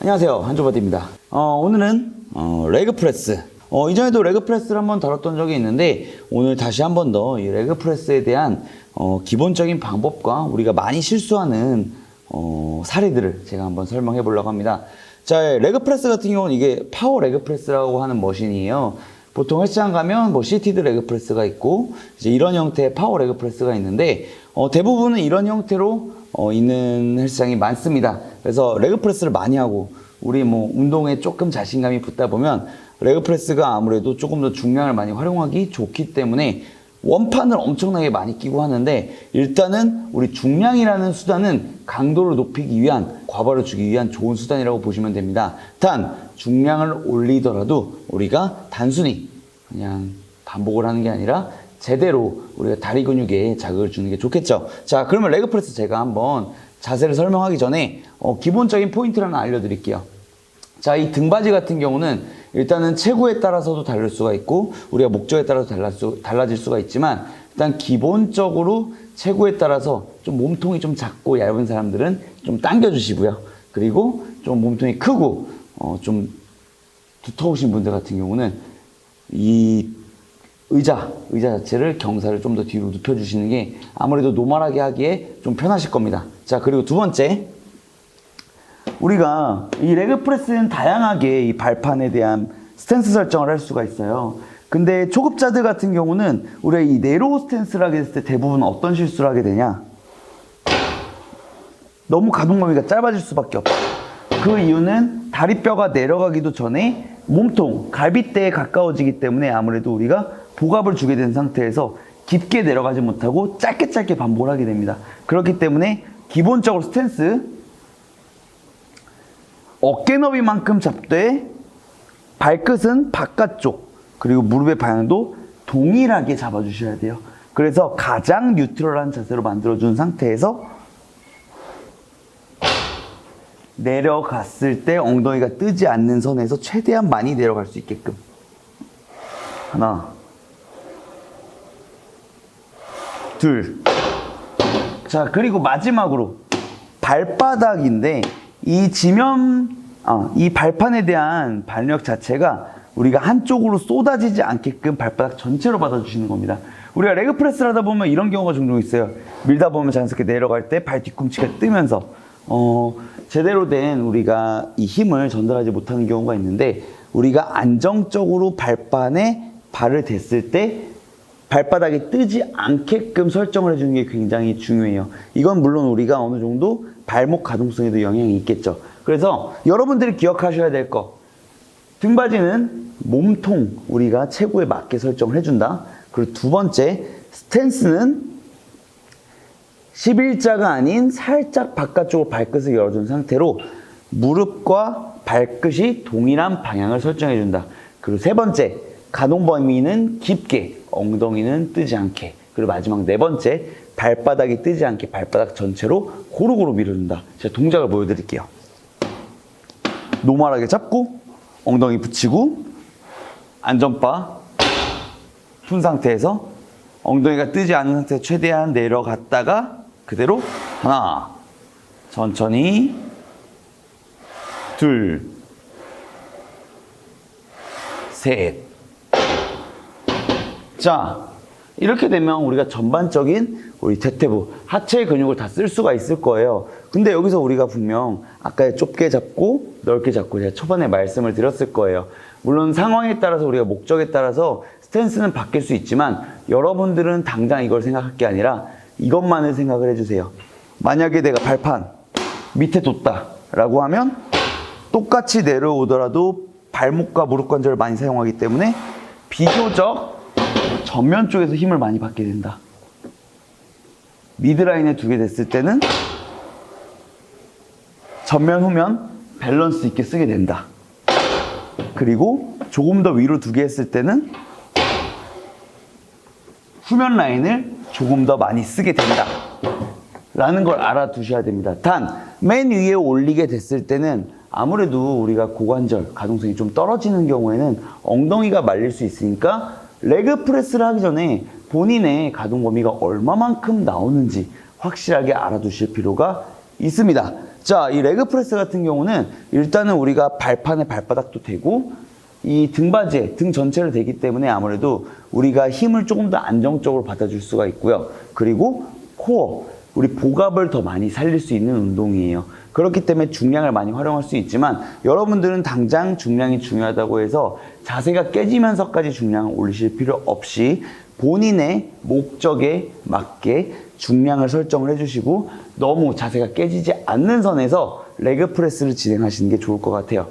안녕하세요, 한조바디입니다. 오늘은 레그 프레스. 이전에도 레그 프레스를 한번 다뤘던 적이 있는데 오늘 다시 한 번 더 이 레그 프레스에 대한 기본적인 방법과 우리가 많이 실수하는 사례들을 제가 한번 설명해 보려고 합니다. 자, 레그 프레스 같은 경우는 이게 파워 레그 프레스라고 하는 머신이에요. 보통 헬스장 가면 뭐 시티드 레그 프레스가 있고 이제 이런 형태의 파워 레그 프레스가 있는데 대부분은 이런 형태로 있는 헬스장이 많습니다. 그래서 레그 프레스를 많이 하고 우리 뭐 운동에 조금 자신감이 붙다 보면 레그 프레스가 아무래도 조금 더 중량을 많이 활용하기 좋기 때문에 원판을 엄청나게 많이 끼고 하는데, 일단은 우리 중량이라는 수단은 강도를 높이기 위한, 과발을 주기 위한 좋은 수단이라고 보시면 됩니다. 단 중량을 올리더라도 우리가 단순히 그냥 반복을 하는 게 아니라 제대로 우리가 다리 근육에 자극을 주는 게 좋겠죠. 자, 그러면 레그 프레스 제가 한번 자세를 설명하기 전에 기본적인 포인트를 하나 알려드릴게요. 자, 이 등받이 같은 경우는 일단은 체구에 따라서도 다를 수가 있고 우리가 목적에 따라서 달라질 수가 있지만, 일단 기본적으로 체구에 따라서 좀 몸통이 좀 작고 얇은 사람들은 좀 당겨주시고요. 그리고 좀 몸통이 크고 좀 두터우신 분들 같은 경우는 이 의자 자체를 경사를 좀 더 뒤로 눕혀주시는 게 아무래도 노멀하게 하기에 좀 편하실 겁니다. 자, 그리고 두 번째, 우리가 이 레그 프레스는 다양하게 이 발판에 대한 스탠스 설정을 할 수가 있어요. 근데 초급자들 같은 경우는 우리가 이 네로우 스탠스를 하게 됐을 때 대부분 어떤 실수를 하게 되냐? 너무 가동 범위가 짧아질 수밖에 없어요. 그 이유는 다리뼈가 내려가기도 전에 몸통, 갈비대에 가까워지기 때문에 아무래도 우리가 복압을 주게 된 상태에서 깊게 내려가지 못하고 짧게 반복을 하게 됩니다. 그렇기 때문에 기본적으로 스탠스 어깨 너비만큼 잡되 발끝은 바깥쪽, 그리고 무릎의 방향도 동일하게 잡아주셔야 돼요. 그래서 가장 뉴트럴한 자세로 만들어준 상태에서 내려갔을 때 엉덩이가 뜨지 않는 선에서 최대한 많이 내려갈 수 있게끔. 하나, 둘. 자, 그리고 마지막으로 발바닥인데 이 발판에 대한 발력 자체가 우리가 한쪽으로 쏟아지지 않게끔 발바닥 전체로 받아주시는 겁니다. 우리가 레그 프레스를 하다 보면 이런 경우가 종종 있어요. 밀다 보면 자연스럽게 내려갈 때 발 뒤꿈치가 뜨면서 제대로 된 우리가 이 힘을 전달하지 못하는 경우가 있는데, 우리가 안정적으로 발판에 발을 댔을 때 발바닥이 뜨지 않게끔 설정을 해주는 게 굉장히 중요해요. 이건 물론 우리가 어느 정도 발목 가동성에도 영향이 있겠죠. 그래서 여러분들이 기억하셔야 될 거, 등받이는 몸통 우리가 체구에 맞게 설정을 해준다. 그리고 두 번째, 스탠스는 11자가 아닌 살짝 바깥쪽으로 발끝을 열어준 상태로 무릎과 발끝이 동일한 방향을 설정해 준다. 그리고 세 번째, 가동 범위는 깊게, 엉덩이는 뜨지 않게. 그리고 마지막 네 번째, 발바닥이 뜨지 않게 발바닥 전체로 고루고루 밀어준다. 제가 동작을 보여드릴게요. 노멀하게 잡고 엉덩이 붙이고 안전바 푼 상태에서 엉덩이가 뜨지 않은 상태에서 최대한 내려갔다가 그대로 하나, 천천히 둘, 셋. 자, 이렇게 되면 우리가 전반적인 우리 대퇴부, 하체 근육을 다 쓸 수가 있을 거예요. 근데 여기서 우리가 분명 아까 좁게 잡고 넓게 잡고 제가 초반에 말씀을 드렸을 거예요. 물론 상황에 따라서 우리가 목적에 따라서 스탠스는 바뀔 수 있지만 여러분들은 당장 이걸 생각할 게 아니라 이것만을 생각을 해주세요. 만약에 내가 발판 밑에 뒀다 라고 하면 똑같이 내려오더라도 발목과 무릎 관절을 많이 사용하기 때문에 비교적 전면 쪽에서 힘을 많이 받게 된다. 미드라인에 두게 됐을 때는 전면 후면 밸런스 있게 쓰게 된다. 그리고 조금 더 위로 두게 했을 때는 후면 라인을 조금 더 많이 쓰게 된다 라는 걸 알아두셔야 됩니다. 단 맨 위에 올리게 됐을 때는 아무래도 우리가 고관절 가동성이 좀 떨어지는 경우에는 엉덩이가 말릴 수 있으니까 레그 프레스를 하기 전에 본인의 가동 범위가 얼마만큼 나오는지 확실하게 알아두실 필요가 있습니다. 자, 이 레그 프레스 같은 경우는 일단은 우리가 발판에 발바닥도 대고 이 등받이에 등 전체를 대기 때문에 아무래도 우리가 힘을 조금 더 안정적으로 받아줄 수가 있고요. 그리고 코어, 우리 복압을 더 많이 살릴 수 있는 운동이에요. 그렇기 때문에 중량을 많이 활용할 수 있지만 여러분들은 당장 중량이 중요하다고 해서 자세가 깨지면서까지 중량을 올리실 필요 없이 본인의 목적에 맞게 중량을 설정을 해주시고 너무 자세가 깨지지 않는 선에서 레그 프레스를 진행하시는 게 좋을 것 같아요.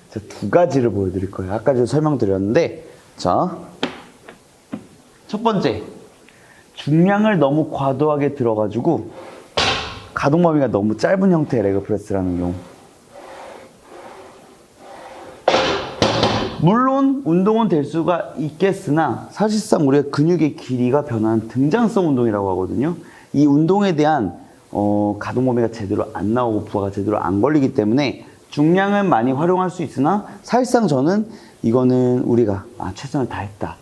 자, 두 가지를 보여드릴 거예요. 아까 제가 설명드렸는데, 자, 첫 번째, 중량을 너무 과도하게 들어가지고 가동 범위가 너무 짧은 형태의 레그 프레스라는 경우. 물론 운동은 될 수가 있겠으나 사실상 우리가 근육의 길이가 변하는 등장성 운동이라고 하거든요. 이 운동에 대한 가동 범위가 제대로 안 나오고 부하가 제대로 안 걸리기 때문에 중량은 많이 활용할 수 있으나 사실상 저는 이거는 우리가 최선을 다했다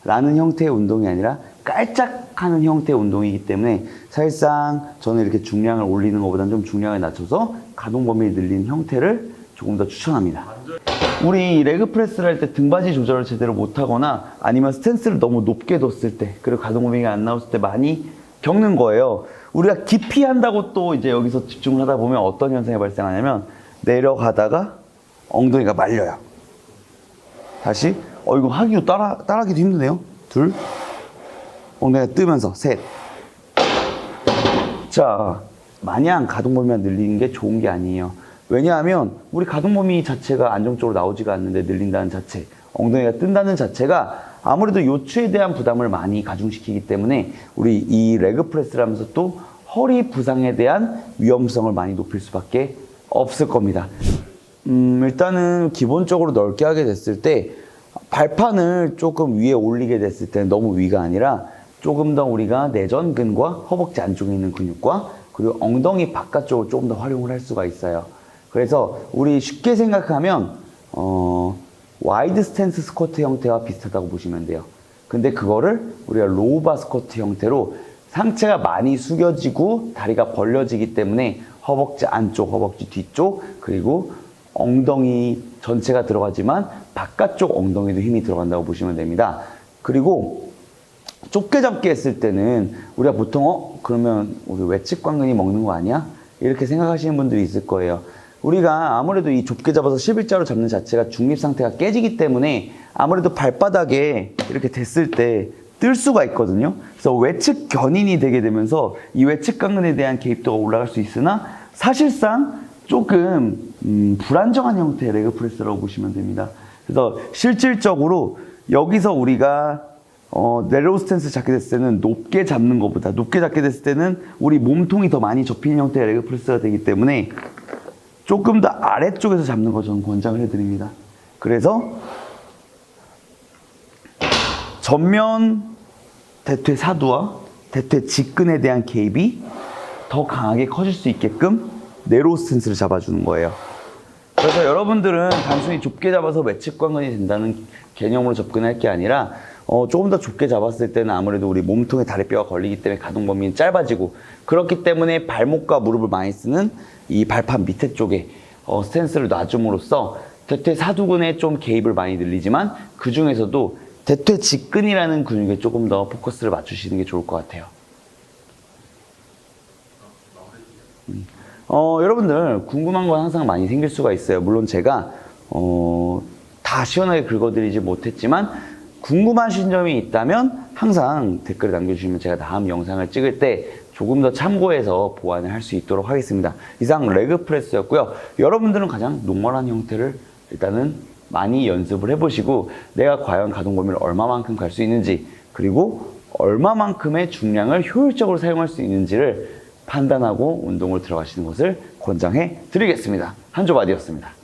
라는 형태의 운동이 아니라 깔짝하는 형태의 운동이기 때문에 사실상 저는 이렇게 중량을 올리는 것보다는 좀 중량을 낮춰서 가동 범위를 늘리는 형태를 조금 더 추천합니다. 우리 레그 프레스를 할 때 등받이 조절을 제대로 못하거나 아니면 스탠스를 너무 높게 뒀을 때 그리고 가동 범위가 안 나왔을 때 많이 겪는 거예요. 우리가 깊이 한다고 또 이제 여기서 집중을 하다 보면 어떤 현상이 발생하냐면 내려가다가 엉덩이가 말려요. 다시 이거 하기도 따라하기도 힘드네요. 둘, 엉덩이가 뜨면서 셋. 자, 마냥 가동 범위만 늘리는 게 좋은 게 아니에요. 왜냐하면 우리 가동 범위 자체가 안정적으로 나오지가 않는데 늘린다는 자체, 엉덩이가 뜬다는 자체가 아무래도 요추에 대한 부담을 많이 가중시키기 때문에 우리 이 레그 프레스를 하면서 또 허리 부상에 대한 위험성을 많이 높일 수밖에 없을 겁니다. 일단은 기본적으로 넓게 하게 됐을 때 발판을 조금 위에 올리게 됐을 때는 너무 위가 아니라 조금 더 우리가 내전근과 허벅지 안쪽에 있는 근육과 그리고 엉덩이 바깥쪽을 조금 더 활용을 할 수가 있어요. 그래서 우리 쉽게 생각하면 와이드 스탠스 스쿼트 형태와 비슷하다고 보시면 돼요. 근데 그거를 우리가 로우 바 스쿼트 형태로 상체가 많이 숙여지고 다리가 벌려지기 때문에 허벅지 안쪽, 허벅지 뒤쪽 그리고 엉덩이 전체가 들어가지만 바깥쪽 엉덩이도 힘이 들어간다고 보시면 됩니다. 그리고 좁게 잡기 했을 때는 우리가 보통 그러면 우리 외측 관근이 먹는 거 아니야? 이렇게 생각하시는 분들이 있을 거예요. 우리가 아무래도 이 좁게 잡아서 11자로 잡는 자체가 중립 상태가 깨지기 때문에 아무래도 발바닥에 이렇게 됐을 때 뜰 수가 있거든요. 그래서 외측 견인이 되게 되면서 이 외측 관근에 대한 개입도가 올라갈 수 있으나 사실상 조금 불안정한 형태의 레그 프레스라고 보시면 됩니다. 그래서 실질적으로 여기서 우리가 내로우 스탠스 잡게 됐을 때는 높게 잡는 것보다 높게 잡게 됐을 때는 우리 몸통이 더 많이 접히는 형태의 레그 프레스가 되기 때문에 조금 더 아래쪽에서 잡는 거 저는 권장을 해드립니다. 그래서 전면 대퇴 사두와 대퇴 직근에 대한 개입이 더 강하게 커질 수 있게끔 내로우 스탠스를 잡아주는 거예요. 그래서 여러분들은 단순히 좁게 잡아서 외측 관근이 된다는 개념으로 접근할 게 아니라 조금 더 좁게 잡았을 때는 아무래도 우리 몸통에 다리뼈가 걸리기 때문에 가동 범위는 짧아지고 그렇기 때문에 발목과 무릎을 많이 쓰는 이 발판 밑에 쪽에 스탠스를 놔줌으로써 대퇴 사두근에 좀 개입을 많이 늘리지만 그 중에서도 대퇴 직근이라는 근육에 조금 더 포커스를 맞추시는 게 좋을 것 같아요. 여러분들 궁금한 건 항상 많이 생길 수가 있어요. 물론 제가 다 시원하게 긁어드리지 못했지만 궁금하신 점이 있다면 항상 댓글을 남겨주시면 제가 다음 영상을 찍을 때 조금 더 참고해서 보완을 할 수 있도록 하겠습니다. 이상 레그 프레스였고요. 여러분들은 가장 노멀한 형태를 일단은 많이 연습을 해보시고 내가 과연 가동 범위를 얼마만큼 갈 수 있는지 그리고 얼마만큼의 중량을 효율적으로 사용할 수 있는지를 판단하고 운동을 들어가시는 것을 권장해 드리겠습니다. 한조바디였습니다.